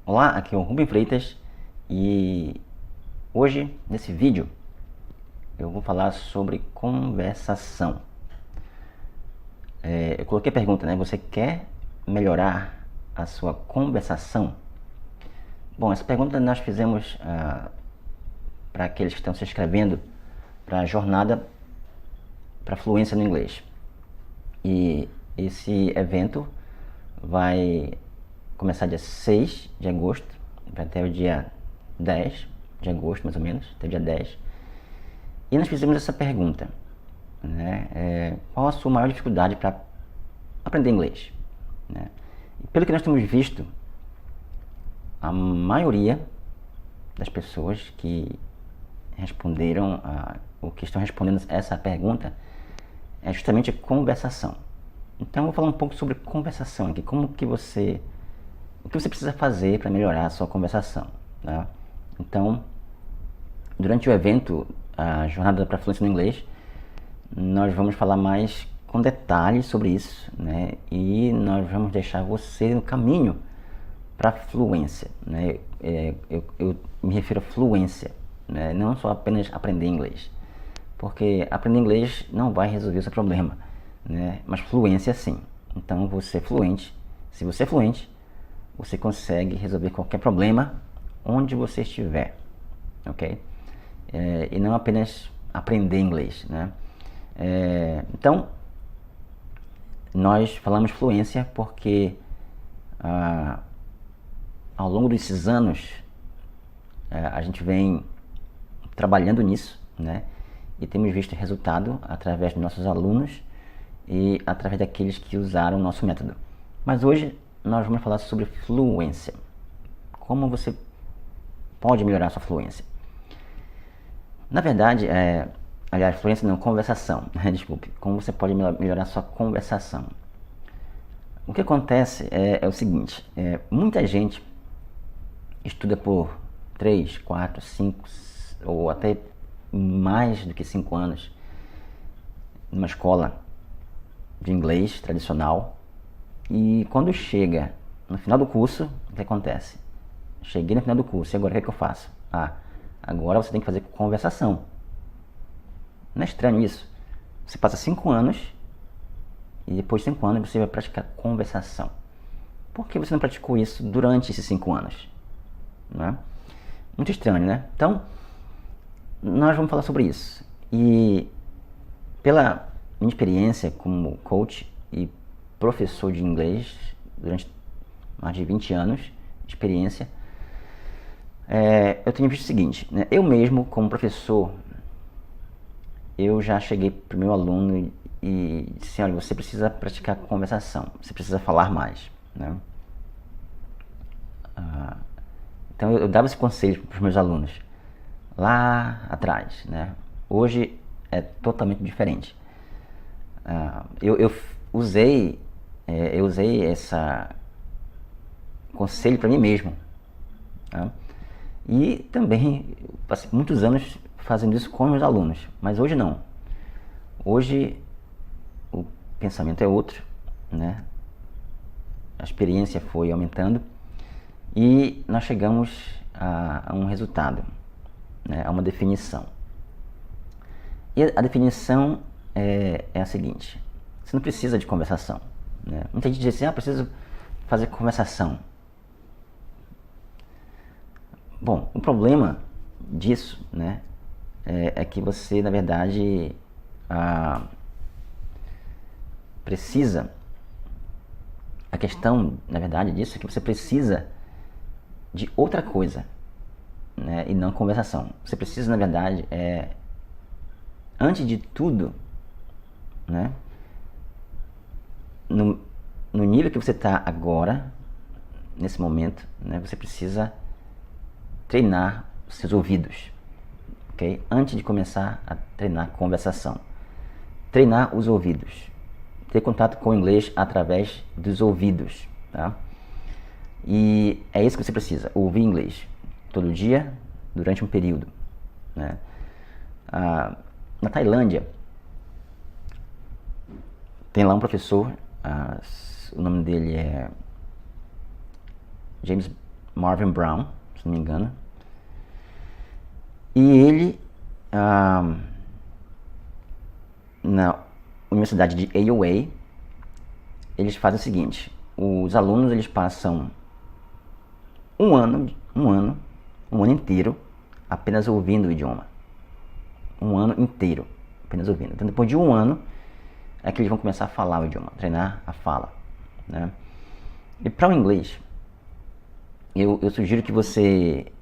Olá, aqui é o Rubem Freitas e hoje, nesse vídeo, eu vou falar sobre conversação. Eu coloquei a pergunta, né? Você quer melhorar a sua conversação? Bom, essa pergunta nós fizemos para aqueles que estão se inscrevendo para a jornada para fluência no inglês. E esse evento vai começar dia 6 de agosto, vai até o dia 10 de agosto, mais ou menos, até o dia 10. E nós fizemos essa pergunta, né? Qual a sua maior dificuldade para aprender inglês? Né? E pelo que nós temos visto, a maioria das pessoas que responderam, ou que estão respondendo essa pergunta, é justamente conversação. Então eu vou falar um pouco sobre conversação aqui, o que você precisa fazer para melhorar a sua conversação, tá? Então, durante o evento, a Jornada para a Fluência no Inglês, nós vamos falar mais com detalhes sobre isso, né? E nós vamos deixar você no caminho para a fluência, né? Eu me refiro a fluência, né? Não só apenas aprender inglês, porque aprender inglês não vai resolver o seu problema, né? Mas fluência sim. Então, você é fluente. Se você é fluente, você consegue resolver qualquer problema onde você estiver, ok? E não apenas aprender inglês, né? Então, nós falamos fluência porque ao longo desses anos a gente vem trabalhando nisso, né? E temos visto resultado através dos nossos alunos e através daqueles que usaram o nosso método. Mas hoje nós vamos falar sobre fluência. Como você pode melhorar a sua fluência? Na verdade, aliás, fluência não, conversação, desculpe. Como você pode melhorar a sua conversação? O que acontece é o seguinte, muita gente estuda por 3, 4, 5 ou até mais do que 5 anos numa escola de inglês tradicional, e quando chega no final do curso, o que acontece? Cheguei no final do curso, e agora o que eu faço? Agora você tem que fazer conversação. Não é estranho isso? Você passa 5 anos e depois de 5 anos você vai praticar conversação. Por que você não praticou isso durante esses 5 anos? Não é? Muito estranho, né? Então, nós vamos falar sobre isso. E pela minha experiência como coach e professor de inglês durante mais de 20 anos de experiência, eu tenho visto o seguinte, né? Eu mesmo, como professor, eu já cheguei para o meu aluno e disse, olha, você precisa praticar conversação, você precisa falar mais, né? Então eu dava esse conselho para os meus alunos lá atrás, né? Hoje é totalmente diferente. Eu usei esse conselho para mim mesmo, tá? E também passei muitos anos fazendo isso com meus alunos, mas hoje não. Hoje o pensamento é outro, né? A experiência foi aumentando e nós chegamos a um resultado, né? A uma definição. E a definição é a seguinte: você não precisa de conversação, né? Muita gente diz assim, preciso fazer conversação. Bom, o problema disso, né, é que você, na verdade, precisa... A questão, na verdade, disso é que você precisa de outra coisa, né, e não conversação. Você precisa, na verdade, antes de tudo, né, no nível que você está agora, nesse momento, né, você precisa treinar os seus ouvidos, ok? Antes de começar a treinar conversação. Treinar os ouvidos. Ter contato com o inglês através dos ouvidos, tá? E é isso que você precisa, ouvir inglês todo dia, durante um período, né? Na Tailândia, tem lá um professor, o nome dele é James Marvin Brown, se não me engano. E ele, na Universidade de Iowa, eles fazem o seguinte: os alunos eles passam um ano inteiro apenas ouvindo o idioma. Um ano inteiro apenas ouvindo. Então depois de um ano é que eles vão começar a falar o idioma, treinar a fala, né? E para o inglês, eu sugiro que você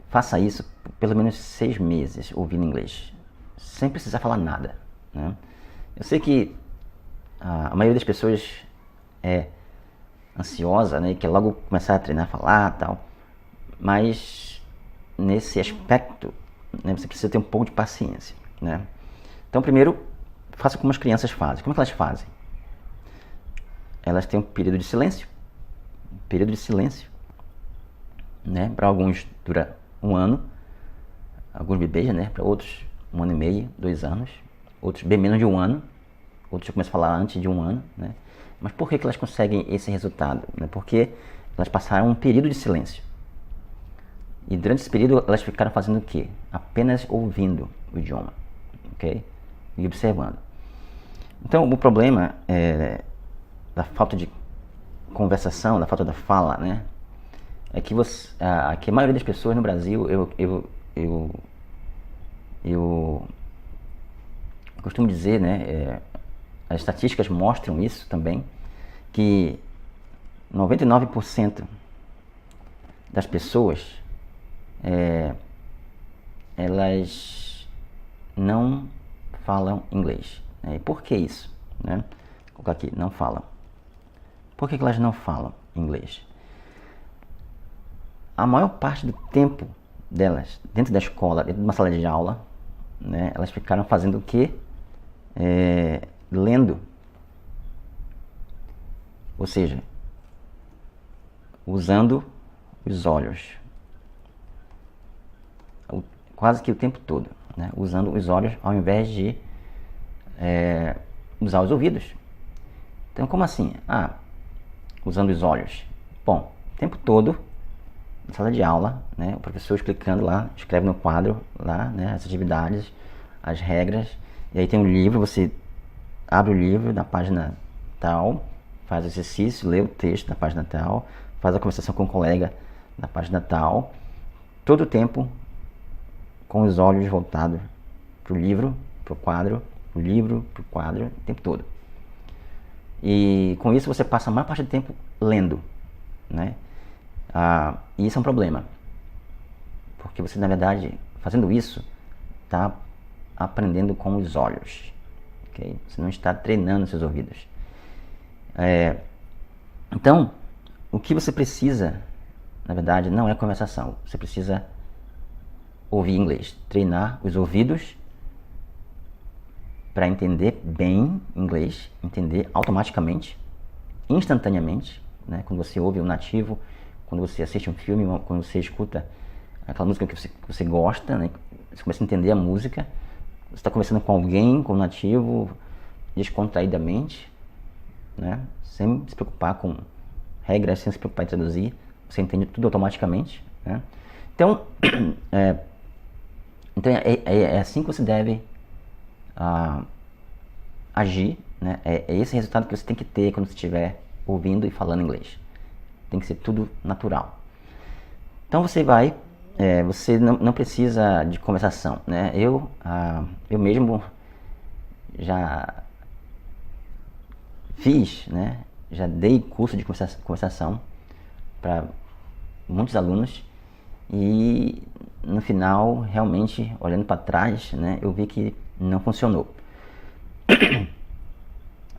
faça isso por pelo menos 6 meses ouvindo inglês, sem precisar falar nada, né? Eu sei que a maioria das pessoas é ansiosa, né, e quer logo começar a treinar, a falar, tal, mas nesse aspecto, né, você precisa ter um pouco de paciência, né? Então, primeiro, faça como as crianças fazem. Como é que elas fazem? Elas têm um período de silêncio, né? Para alguns dura um ano, alguns bebês, né? Para outros 1 ano e meio, 2 anos, outros bem menos de 1 ano, outros já começam a falar antes de 1 ano, né? Mas por que elas conseguem esse resultado? Né? Porque elas passaram um período de silêncio. E durante esse período elas ficaram fazendo o quê? Apenas ouvindo o idioma, ok? E observando. Então o problema da falta de conversação, da falta da fala, né? É que que a maioria das pessoas no Brasil, eu costumo dizer, né? As estatísticas mostram isso também, que 99% das pessoas elas não falam inglês. E por que isso? Né? Vou colocar aqui, não falam. Por que elas não falam inglês? A maior parte do tempo delas, dentro da escola, dentro de uma sala de aula, né, elas ficaram fazendo o quê? Lendo. Ou seja, usando os olhos. Quase que o tempo todo, né? Usando os olhos ao invés de usar os ouvidos. Então, como assim? Usando os olhos. Bom, o tempo todo, na sala de aula, né, o professor explicando lá, escreve no quadro lá, né, as atividades, as regras, e aí tem um livro, você abre o livro na página tal, faz o exercício, lê o texto na página tal, faz a conversação com o colega na página tal, todo o tempo com os olhos voltados para o livro, para o quadro, o livro, para o quadro, o tempo todo. E com isso você passa a maior parte do tempo lendo, né? E isso é um problema, porque você, na verdade, fazendo isso, está aprendendo com os olhos, okay? Você não está treinando seus ouvidos. Então, o que você precisa, na verdade, não é conversação. Você precisa ouvir inglês, treinar os ouvidos para entender bem inglês, entender automaticamente, instantaneamente, né? Quando você ouve um nativo, quando você assiste um filme, quando você escuta aquela música que você gosta, né? Você começa a entender a música, você está conversando com alguém, com um nativo, descontraidamente, né? Sem se preocupar com regras, sem se preocupar em traduzir, você entende tudo automaticamente, né? Então, é assim que você deve agir, né? É esse resultado que você tem que ter quando você estiver ouvindo e falando inglês. Tem que ser tudo natural. Então você vai, você não precisa de conversação, né? Eu mesmo já fiz, né? Já dei curso de conversação para muitos alunos e no final, realmente, olhando para trás, né, eu vi que não funcionou.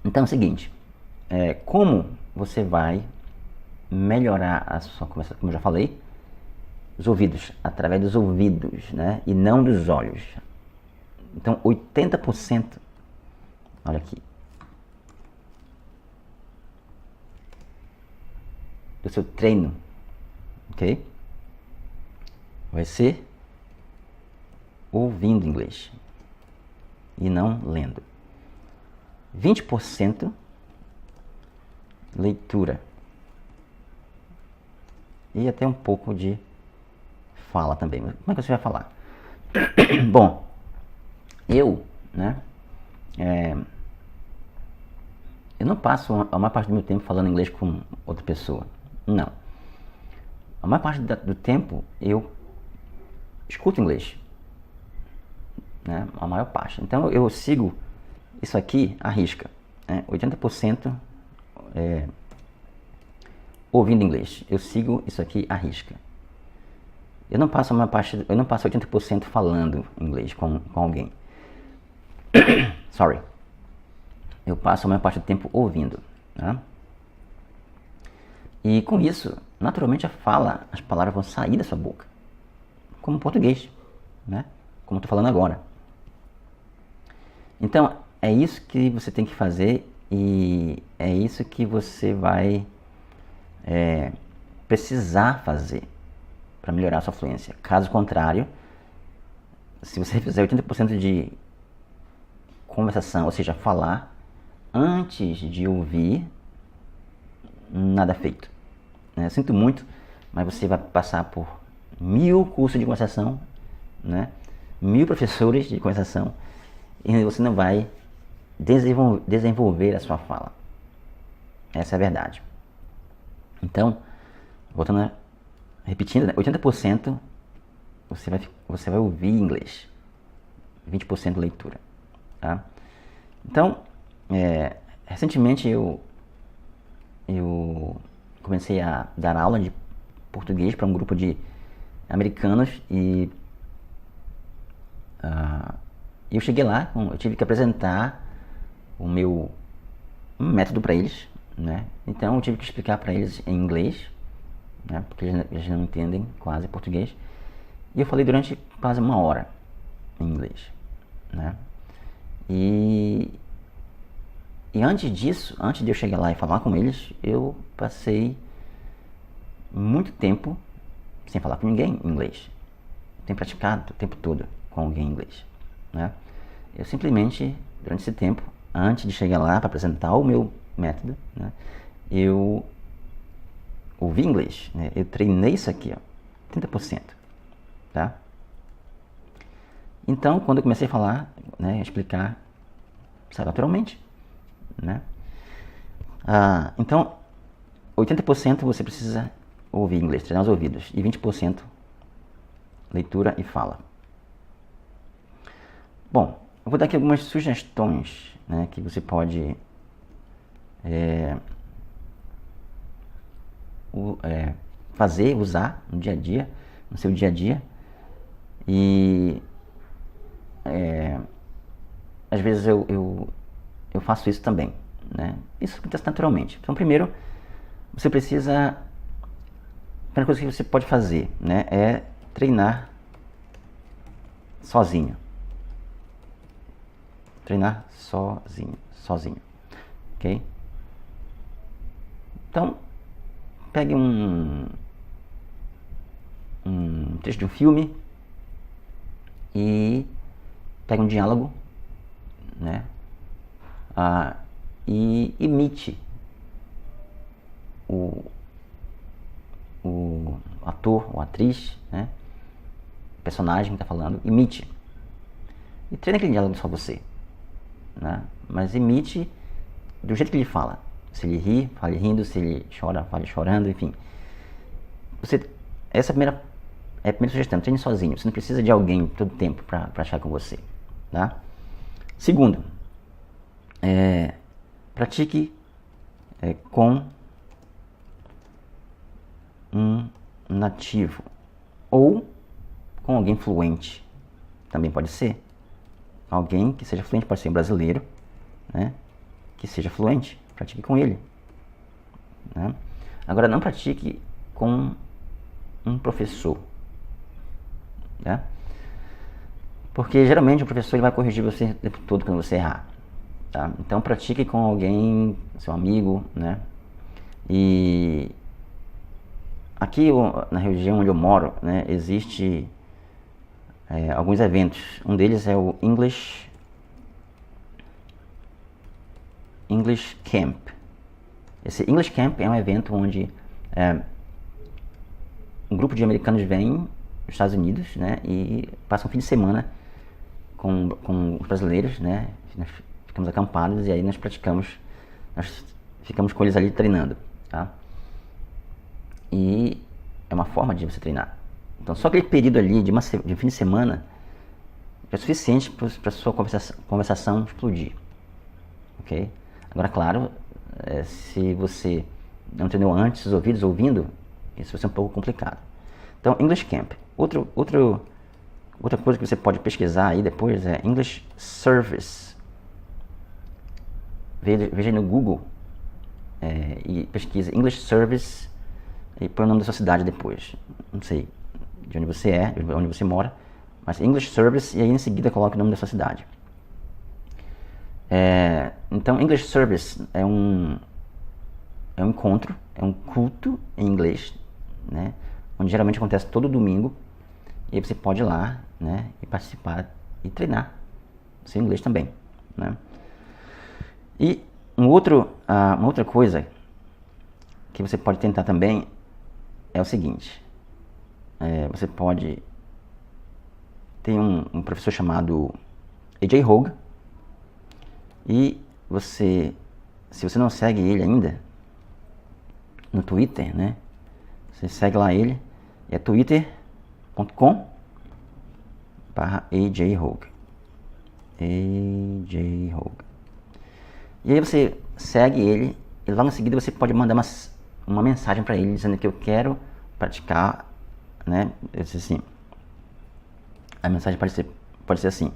Então é o seguinte, como você vai melhorar a sua conversa, como eu já falei, os ouvidos, através dos ouvidos, né, e não dos olhos. Então 80%, olha aqui, do seu treino, ok? Vai ser ouvindo inglês e não lendo. 20% leitura, e até um pouco de fala também. Como é que você vai falar? Bom, eu, né, eu não passo a maior parte do meu tempo falando inglês com outra pessoa. Não. A maior parte do tempo eu escuto inglês, né? A maior parte. Então eu sigo isso aqui à risca, né? 80% ouvindo inglês. Eu sigo isso aqui à risca. Eu não passo 80% falando inglês com alguém. Sorry. Eu passo a maior parte do tempo ouvindo, né? E com isso, naturalmente as palavras vão sair da sua boca, como português, né? Como eu estou falando agora. Então, é isso que você tem que fazer e é isso que você vai precisar fazer para melhorar a sua fluência. Caso contrário, se você fizer 80% de conversação, ou seja, falar, antes de ouvir, nada feito. Eu sinto muito, mas você vai passar por 1000 cursos de conversação, né? 1000 professores de conversação, e você não vai desenvolver a sua fala. Essa é a verdade. Então, repetindo, né? 80% você vai ouvir inglês, 20% leitura, tá? Então, recentemente eu comecei a dar aula de português para um grupo de americanos e eu cheguei lá, eu tive que apresentar o meu método para eles, né? Então eu tive que explicar para eles em inglês, né? Porque eles não entendem quase português. E eu falei durante quase 1 hora em inglês, né? E antes disso, antes de eu chegar lá e falar com eles, eu passei muito tempo sem falar com ninguém em inglês. Tenho praticado o tempo todo com alguém em inglês, né? Eu simplesmente, durante esse tempo, antes de chegar lá para apresentar o meu método, né, eu ouvi inglês, né? Eu treinei isso aqui, 30%, tá? Então, quando eu comecei a falar, né, explicar, sai naturalmente, né? Então, 80% você precisa ouvir inglês, treinar os ouvidos, e 20% leitura e fala. Bom, eu vou dar aqui algumas sugestões, né, que você pode usar no dia a dia, no seu dia a dia, e às vezes eu faço isso também, né? Isso acontece naturalmente. Então, primeiro, você precisa, a primeira coisa que você pode fazer, né, é treinar sozinho. Treinar sozinho, ok? Então, pegue um trecho de um filme e pegue um diálogo, né? E imite o ator ou atriz, né? O personagem que está falando, imite. E treine aquele diálogo só você, né? Mas imite do jeito que ele fala. Se ele ri, fale rindo. Se ele chora, fale chorando, enfim. Essa é a primeira sugestão. Treine sozinho. Você não precisa de alguém todo tempo para achar com você, tá? Segundo, pratique com um nativo ou com alguém fluente. Também pode ser alguém que seja fluente, pode ser um brasileiro, né, que seja fluente. Pratique com ele, né? Agora, não pratique com um professor, né? Porque geralmente o professor ele vai corrigir você o tempo todo quando você errar, tá? Então pratique com alguém, seu amigo, né? E aqui na região onde eu moro, né, existe alguns eventos. Um deles é o English Camp. Esse English Camp é um evento onde um grupo de americanos vem dos Estados Unidos, né, e passa um fim de semana com os brasileiros, né, nós ficamos acampados e aí nós ficamos com eles ali treinando, tá? E é uma forma de você treinar. Então só aquele período ali de fim de semana é suficiente para a sua conversação explodir, ok? Agora, claro, se você não treinou antes os ouvidos ouvindo, isso vai ser um pouco complicado. Então, English Camp. Outra coisa que você pode pesquisar aí depois é English Service. Veja no Google e pesquise English Service e põe o nome da sua cidade depois. Não sei de onde você é, de onde você mora, mas English Service, e aí em seguida coloque o nome da sua cidade. Então, English Service é um encontro, é um culto em inglês, né, onde geralmente acontece todo domingo, e aí você pode ir lá, né, e participar e treinar seu inglês também, né. E uma outra coisa que você pode tentar também é o seguinte, você pode... Tem um professor chamado AJ Hogue, e se você não segue ele ainda no Twitter, né, você segue lá ele, é twitter.com/AJ Hogue. AJ Hogue. E aí você segue ele e logo em seguida você pode mandar uma mensagem para ele dizendo que eu quero praticar, né? Eu disse assim, a mensagem pode ser assim: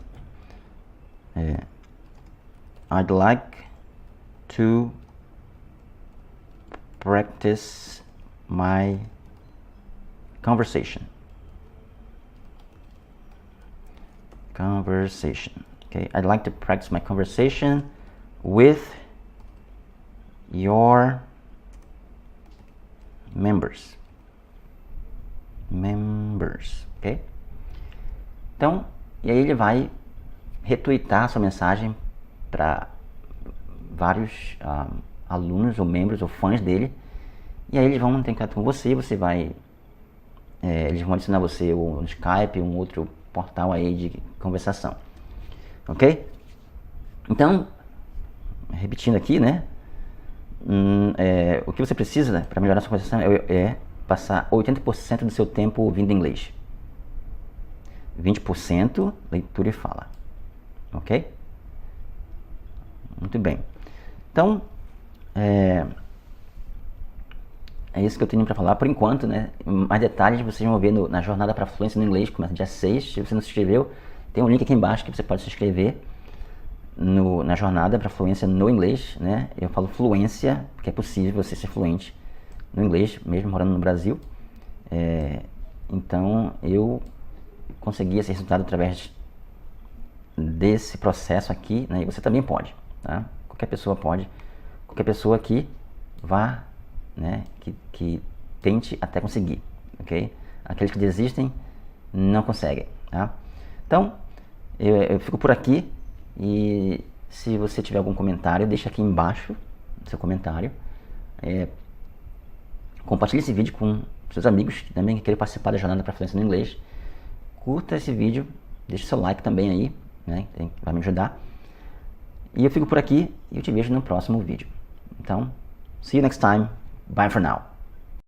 I'd like to practice my conversation. Okay, I'd like to practice my conversation with your members, ok? Então, e aí ele vai retweetar a sua mensagem para vários alunos ou membros ou fãs dele, e aí eles vão ter contato com você, eles vão adicionar você no Skype, um outro portal aí de conversação, ok? Então, repetindo aqui, né, o que você precisa para melhorar a sua conversação é passar 80% do seu tempo ouvindo inglês, 20% leitura e fala, ok? Muito bem. Então, é isso que eu tenho para falar por enquanto, né? Mais detalhes vocês vão ver na Jornada para Fluência no Inglês, começa dia 6. Se você não se inscreveu, tem um link aqui embaixo que você pode se inscrever na Jornada para Fluência no Inglês, né? Eu falo fluência, porque é possível você ser fluente no inglês, mesmo morando no Brasil. Então, eu consegui esse resultado através desse processo aqui, né? E você também pode, tá? Qualquer pessoa pode, qualquer pessoa que vá, né, que tente até conseguir, ok? Aqueles que desistem não conseguem, tá? Então, eu fico por aqui, e se você tiver algum comentário, deixa aqui embaixo seu comentário. Compartilhe esse vídeo com seus amigos que também querem participar da Jornada para Fluência no Inglês. Curta esse vídeo, deixa seu like também aí, né, vai me ajudar. E eu fico por aqui e eu te vejo no próximo vídeo. Então, see you next time. Bye for now.